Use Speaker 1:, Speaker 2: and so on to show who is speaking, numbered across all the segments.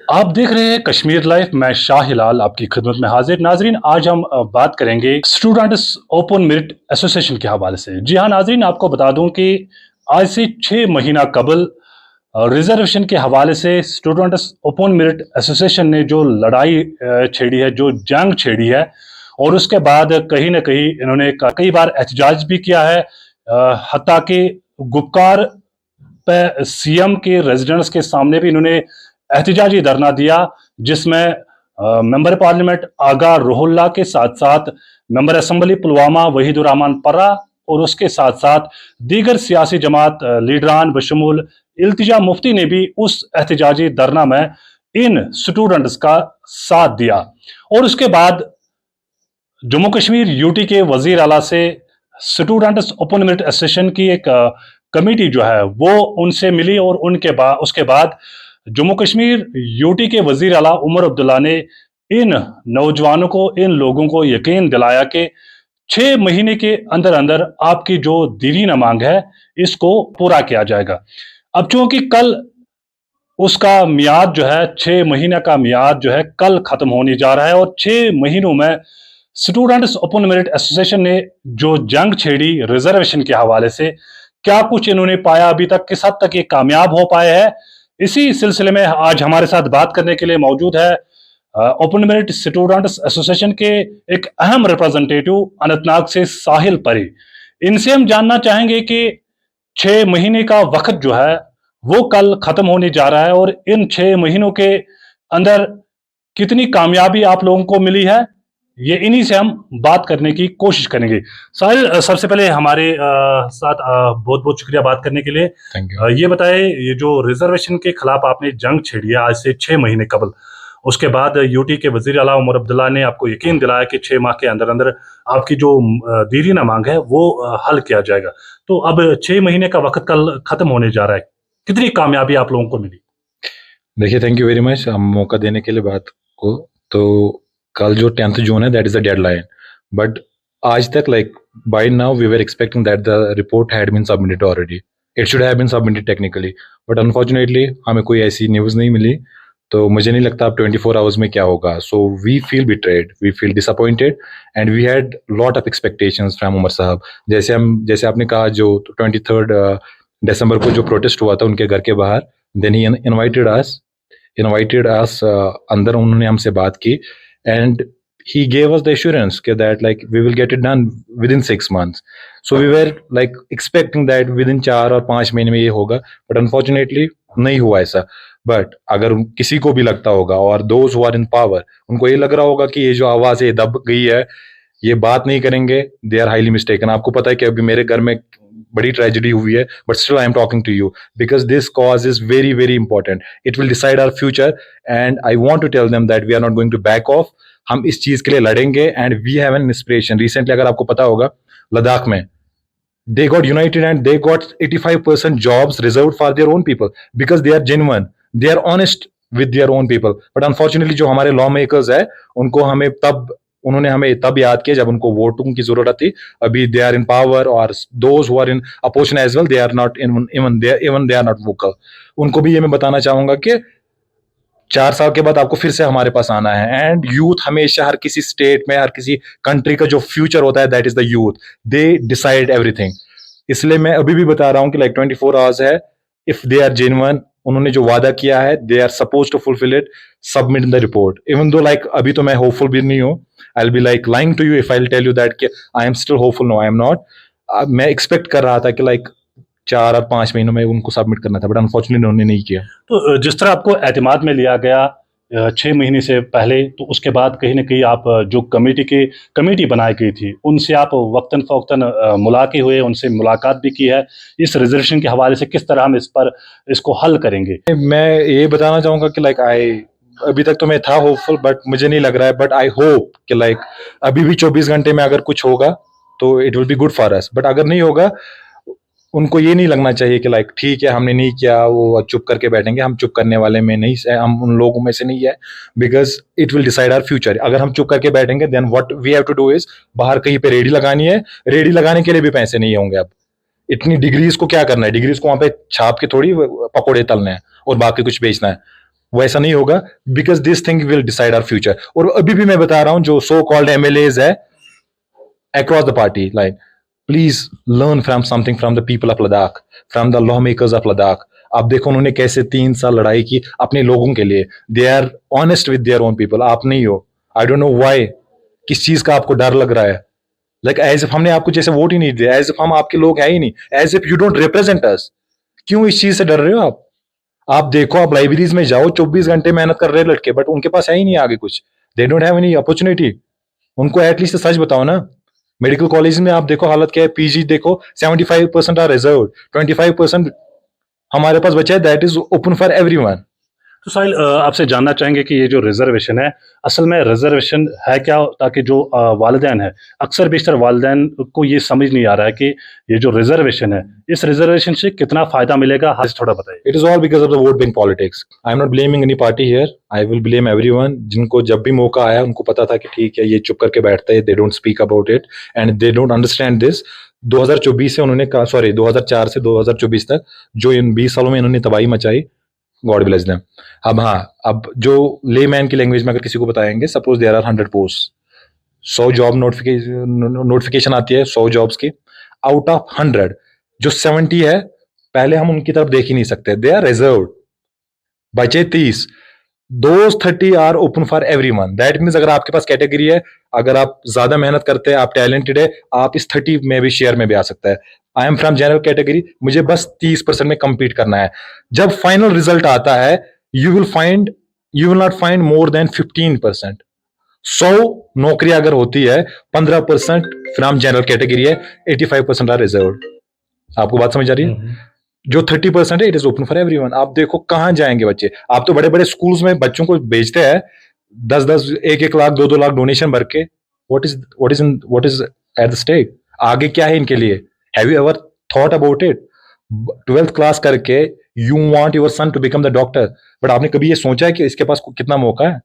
Speaker 1: आप देख रहे हैं कश्मीर लाइफ। मैं शाह हिलाल आपकी खिदमत में हाजिर। नाजरीन, आज हम बात करेंगे स्टूडेंट्स ओपन मेरिट एसोसिएशन के हवाले से। जी हाँ नाजरीन, आपको बता दूं कि आज से 6 महीना कबल रिजर्वेशन के हवाले से स्टूडेंट्स ओपन मेरिट एसोसिएशन ने जो लड़ाई छेड़ी है, जो जंग छेड़ी है, और उसके बाद कहीं ना कहीं इन्होंने कई बार एहतजाज भी किया है। हत्ता कि गुपकार पे सीएम के रेजिडेंस के सामने भी इन्होंने एहतजाजी धरना दिया, जिसमें मेंबर पार्लियामेंट आगा रोहुल्ला के साथ साथ मेंबर असेंबली पुलवामा वहीदुर रहमान पर्रा और उसके साथ साथ दीगर सियासी जमात लीडरान बशमूल इल्तिजा मुफ्ती ने भी उस एहतजाजी धरना में इन स्टूडेंट्स का साथ दिया। और उसके बाद जम्मू कश्मीर यूटी के वजीर आला से स्टूडेंट्स ओपन मेरिट एसोसिएशन की एक कमेटी जो है वो उनसे मिली, और उनके बाद उसके बाद जम्मू कश्मीर यूटी के वजीर आला उमर अब्दुल्ला ने इन नौजवानों को, इन लोगों को यकीन दिलाया कि 6 महीने के अंदर अंदर आपकी जो दीरीना मांग है इसको पूरा किया जाएगा। अब चूंकि कल उसका मियाद जो है, 6 महीने का मियाद जो है कल खत्म होने जा रहा है, और 6 महीनों में स्टूडेंट्स ओपन मेरिट एसोसिएशन ने जो जंग छेड़ी रिजर्वेशन के हवाले से, क्या कुछ इन्होंने पाया अभी तक, किस हद तक ये कामयाब हो पाए हैं, इसी सिलसिले में आज हमारे साथ बात करने के लिए मौजूद है ओपन मेरिट स्टूडेंट्स एसोसिएशन के एक अहम रिप्रेजेंटेटिव अनंतनाग से साहिल परी। इनसे हम जानना चाहेंगे कि 6 महीने का वक्त जो है वो कल खत्म होने जा रहा है, और इन 6 महीनों के अंदर कितनी कामयाबी आप लोगों को मिली है, ये इन्हीं से हम बात करने की कोशिश करेंगे। साहिल, सबसे पहले हमारे साथ बहुत बहुत शुक्रिया बात करने के लिए।
Speaker 2: Thank you.
Speaker 1: ये बताएं, ये जो रिजर्वेशन के खिलाफ आपने जंग छेड़ी है आज से 6 महीने कबल, उसके बाद यूटी के वजीर आला उमर अब्दुल्ला ने आपको यकीन दिलाया कि 6 माह के अंदर अंदर आपकी जो दीरीना मांग है वो हल किया जाएगा। तो अब 6 महीने का वक्त कल खत्म होने जा रहा है, कितनी कामयाबी आप लोगों को मिली?
Speaker 2: देखिए, थैंक यू वेरी मच हम मौका देने के लिए बात को। तो कल जो 10th जून है, that is the deadline, but आज तक like by now we were expecting that the report had been submitted already. It should have been submitted technically, but unfortunately हमें कोई ऐसी न्यूज़ नहीं मिली। तो मुझे नहीं लगता अब 24 आवर्स में क्या होगा। So we feel betrayed, we feel disappointed, and we had lot of expectations from Umar साहब। जैसे आपने कहा, जो 23 दिसंबर को जो प्रोटेस्ट हुआ था उनके घर के बाहर, देन ही इनवाइटेड अस अंदर उन्होंने हमसे बात की, and he gave us the assurance that like we will get it done within 6 months. So we were like expecting that within 4 और 5 महीने में ये होगा, but unfortunately नहीं हुआ ऐसा। बट अगर किसी को भी लगता होगा, और those who are in power, उनको ये लग रहा होगा कि ये जो आवाज है दब गई है, ये बात नहीं करेंगे, दे आर हाईली मिस्टेकन। आपको पता है कि अभी मेरे घर में बड़ी ट्रेजेडी हुई है, but still I am talking to you because this cause is very very important. It will decide our future, and I want to tell them that we are not going to back off. हम इस चीज के लिए लड़ेंगे, and we have an inspiration. Recently अगर आपको पता होगा, लद्दाख में they got united and they got 85% jobs reserved for their own people because they are genuine, they are honest with their own people. But unfortunately जो हमारे law makers है, उन्होंने हमें तब याद किया जब उनको वोटों की जरूरत थी। अभी दे आर इन पावर, और those who are in opposition as well, they are not even they are not vocal. उनको भी ये मैं बताना चाहूंगा कि 4 साल के बाद आपको फिर से हमारे पास आना है, एंड यूथ हमेशा हर किसी स्टेट में, हर किसी कंट्री का जो फ्यूचर होता है, that is the youth, they decide everything. इसलिए मैं अभी भी बता रहा हूँ कि लाइक 24 आवर्स है। इफ दे आर जेन्युइन, उन्होंने जो वादा किया है, they are suppose to fulfill it, submit the report. Even though like अभी तो मैं होपफुल भी नहीं हूँ, I will be like lying to you if I will tell you that I am still hopeful. No, I am not. मैं expect कर रहा था कि लाइक 4 और 5 महीनों में उनको सबमिट करना था, बट अनफॉर्चुनेटली उन्होंने नहीं किया।
Speaker 1: तो जिस तरह आपको एतमाद में लिया गया 6 महीने से पहले, तो उसके बाद कहीं ना कहीं आप जो कमेटी बनाई गई थी, उनसे आप वक्तन फ़वक्तन मुलाक़े हुए, उनसे मुलाकात भी की है इस रिजर्वेशन के हवाले से, किस तरह हम इसको हल करेंगे?
Speaker 2: मैं ये बताना चाहूंगा कि लाइक अभी तक तो मैं था होपफुल, बट मुझे नहीं लग रहा है। बट आई होप कि लाइक अभी भी 24 घंटे में अगर कुछ होगा तो it will be good for us. But अगर नहीं होगा, उनको ये नहीं लगना चाहिए कि लाइक ठीक है हमने नहीं किया, वो चुप करके बैठेंगे। हम चुप करने वाले में नहीं है, हम उन लोगों में से नहीं है, because it will decide our future. अगर हम चुप करके बैठेंगे, then what we have to do is बाहर कहीं पे रेडी लगानी है। रेडी लगाने के लिए भी पैसे नहीं होंगे अब। इतनी डिग्रीज को क्या करना है? डिग्रीज को वहां पे छाप के थोड़ी पकौड़े तलने हैं और बाकी कुछ बेचना है। वो ऐसा नहीं होगा, because this thing will decide our future. और अभी भी मैं बता रहा हूं जो सो कॉल्ड एमएलएज है across the party line, please learn from something from the people of Ladakh, from the lawmakers of Ladakh। आप देखो उन्होंने कैसे 3 साल लड़ाई की अपने लोगों के लिए, they are honest with their own people, आप नहीं हो। आई डोंट नो व्हाई, किस चीज का आपको डर लग रहा है? लाइक एज इफ हमने आपको जैसे वोट ही नहीं दिया, एज इफ हम आपके लोग हैं ही नहीं, as if you don't represent us. क्यों इस चीज से डर रहे हो आप देखो, आप लाइब्रेरीज में जाओ, 24 घंटे मेहनत कर रहे हैं लड़के, बट उनके पास है ही नहीं आगे कुछ, they don't have any opportunity. उनको एटलीस्ट सच बताओ ना। मेडिकल कॉलेज में आप देखो हालत क्या है, पीजी देखो 75% आर रिजर्व, 25% हमारे पास बचा है, that is open for everyone.
Speaker 1: तो साहिल आपसे जानना चाहेंगे कि ये जो रिजर्वेशन है, असल में रिजर्वेशन है क्या, ताकि जो वालिदैन है, अक्सर बेशतर वालिदैन को ये समझ नहीं आ रहा है कि ये जो रिजर्वेशन है, इस रिजर्वेशन से कितना फायदा मिलेगा, हाँ थोड़ा बताइए।
Speaker 2: It is all because of the vote bank politics. I am not blaming any party here, I will blame everyone. जिनको जब भी मौका आया उनको पता था कि ठीक है ये चुप करके बैठता है, they don't speak about it and they don't understand this. 2024 से उन्होंने कहा, सॉरी 2004 से 2024 तक जो इन 20 सालों में इन्होंने तबाही मचाई, गॉड ब्लेस देम। अब हाँ, अब जो लेमैन की लैंग्वेज में अगर किसी को बताएंगे, suppose there are 100 post, 100 job notification आती है 100 जॉब्स की, आउट ऑफ 100 जो 70 है, पहले हम उनकी तरफ देख ही नहीं सकते, दे आर रिजर्व्ड। बचे 30, those 30 are open for everyone. That means अगर आपके पास कैटेगरी है, अगर आप ज्यादा मेहनत करते हैं, आप टैलेंटेड है, आप इस 30 में भी शेयर में भी आ सकता है। I am from general category, मुझे बस 30% में कंपीट करना है। जब फाइनल रिजल्ट आता है, you will not find more than 15%। 100 नौकरी अगर होती है, 15% फ्रॉम जनरल कैटेगरी है, 85% आर रिजर्व्ड। आपको बात समझ आ रही है? जो 30% है, it is open for everyone. आप देखो कहां जाएंगे बच्चे। आप तो बड़े बड़े स्कूल्स में बच्चों को भेजते हैं 10-10, 1-1 लाख, 2-2 लाख डोनेशन भर के। What is at the stake? आगे क्या है इनके लिए? Have you ever thought about it? 12th class करके you want your son to become the doctor, but आपने कभी ये सोचा है कि इसके पास कितना मौका है,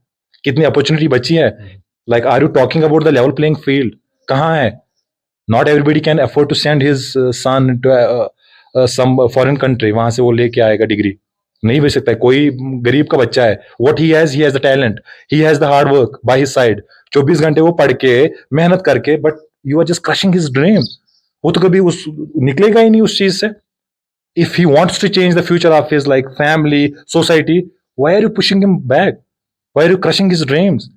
Speaker 2: कितनी अपॉर्चुनिटी बची है? Like are you talking about the level playing field? कहाँ है? Not everybody can afford to send his son to some foreign country, वहां से वो लेके आएगा डिग्री, नहीं भेज सकता है। कोई गरीब का बच्चा है, what he has the talent, he has the hard work by his side. 24 घंटे वो पढ़ के मेहनत करके, but you are just crushing his dream. वो तो कभी उस निकलेगा ही नहीं उस चीज से। If he wants to change the future of his like family, society, why are you pushing him back? Why are you crushing his dreams?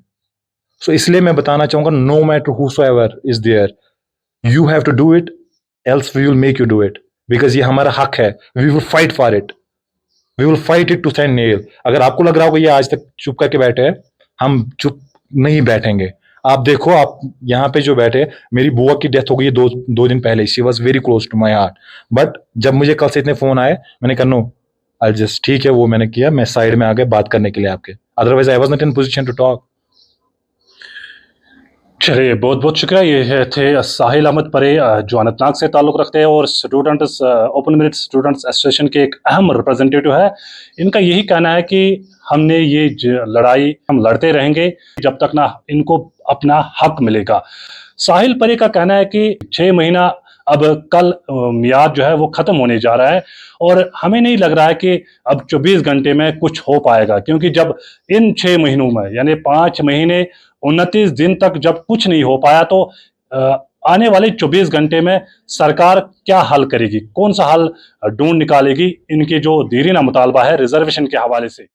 Speaker 2: So इसलिए मैं बताना चाहूंगा, no matter whosoever is there, you have to do it, else we will make you do it, because ये हमारा हक है। We will fight for it, we will fight it tooth and nail. अगर आपको लग रहा होगा ये आज तक चुप करके बैठे हैं, हम चुप नहीं बैठेंगे। आप देखो, आप यहाँ पे जो बैठे, मेरी बुआ की डेथ हो गई 2 दिन पहले, she was very close to my heart, but जब मुझे कल से इतने फोन आए, मैंने कहा नो, आई जस्ट, ठीक है, वो मैंने किया, मैं साइड में आ गया बात करने के लिए आपके, otherwise I was not in position to talk.
Speaker 1: चलिए, बहुत बहुत शुक्रिया। ये थे साहिल अहमद परे, जो अनंतनाग से ताल्लुक़ रखते हैं और students open merit students association के एक अहम रिप्रेजेंटेटिव है। इनका यही कहना है कि हमने ये लड़ाई हम लड़ते रहेंगे जब तक ना इनको अपना हक मिलेगा। साहिल परे का कहना है कि 6 महीना अब कल मियाद जो है वो ख़त्म होने जा रहा है और हमें नहीं लग रहा है कि अब 24 घंटे में कुछ हो पाएगा, क्योंकि जब इन 6 महीनों में यानी 5 महीने 29 दिन तक जब कुछ नहीं हो पाया, तो आने वाले 24 घंटे में सरकार क्या हल करेगी, कौन सा हल ढूंढ निकालेगी इनके जो दीरीना मुतालबा है रिजर्वेशन के हवाले से।